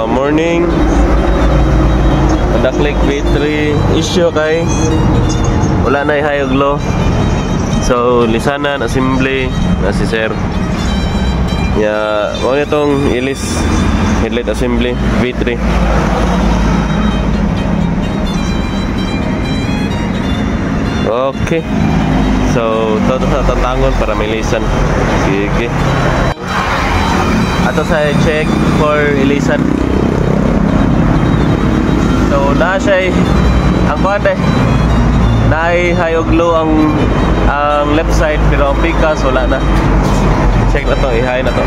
Morning. Daklik V3 issue kay wala na ihayog lo. So lisanan assembly na si sir. Ya, mo itong ilis headlight assembly V3. Okay. So toto sa tatangon para may lisan. Sige. Ato sa check for ilisan. So na siya ang kuwante naihayog low ang left side pero ang pikas wala na. Check na to, ihay na to.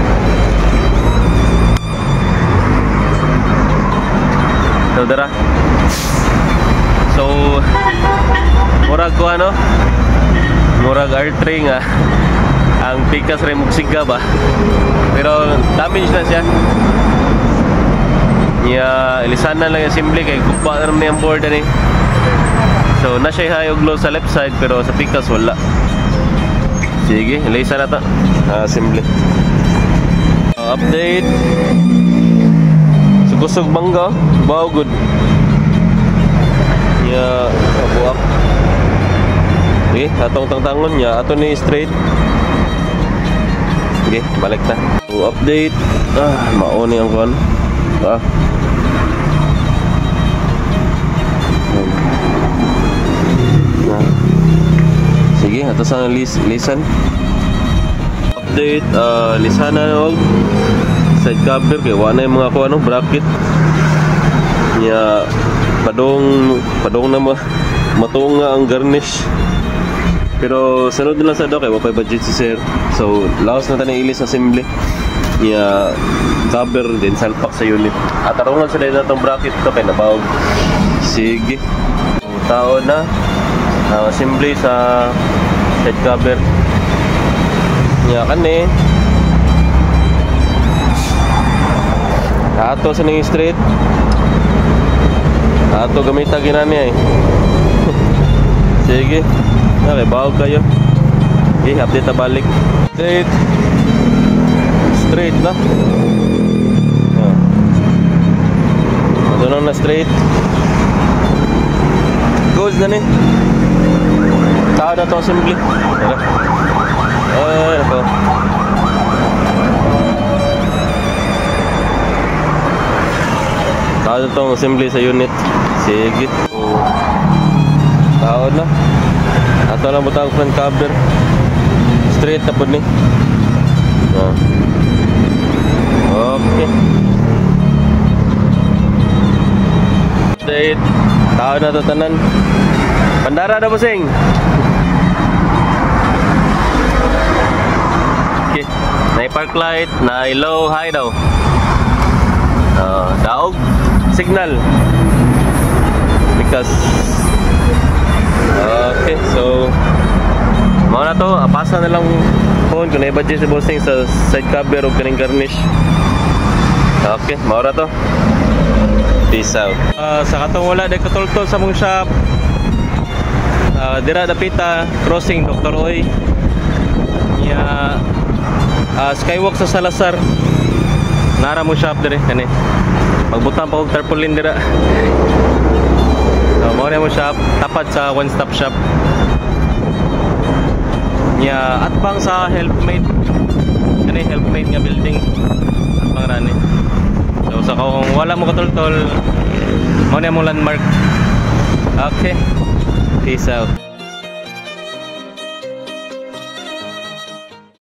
So dara. So murag ko ano? Murag R3 nga ang pikas rin mugsiga ba. Pero damage na siya. Ilisanan lang yung assembly kay kupa na naman yung board ni. So na siya ihayog low sa left side pero sa pikas wala. Sige, ilisa na to assembly. Update. Sukusog bangga bao good. Kabuak. Okay, atong tangtangon niya ato ni straight. Okay, balik na. So, update. Mauni ang kon. Sige, ato sa lisan. Update, lisanan og side cover kay wala yung mga kuano bracket. Padong na matuong nga ang garnish. Pero sunod na lang sa do kay wapay budget si sir. So, laos na tayo ilis assembly. Cover din salpak sa unit. At tarungan sila na itong bracket ito kay nabawag. Sige. Tao na assembly sa head cover. Kani. Ato sa ning straight. Ato gamita ginani ay. Sige. Okay, bawag kayo. Okay, update na balik. Straight na. Ito na straight. Goes na ni. Tao na ito assembly. Ay, nako. Tao na itong assembly sa unit. Sige. Tao na. Ato lang butang front cover. Straight na po ni. Okay. Straight. Tao na ito tanan. Pandara na busing. Okay. Na-park light. Na-low, high daw. Daog. Signal. Because okay, so mao na to, pasa na lang phone kung na-budget si bossing sa side cover o kaning garnish. Okay, mao na to. Peace out. Sa katong wala day katultol sa mong shop. Dira dapita crossing Dr. Oy. Skywalk sa Salazar. Nara mo shop dire kani. Magbutang pa og tarpaulin dira. Mao na mo shop tapat sa one stop shop. At bang sa Helpmate. Kani Helpmate nga building. At bang rani. So sa kung wala mo katultol, mao na mo landmark. Okay. Peace out.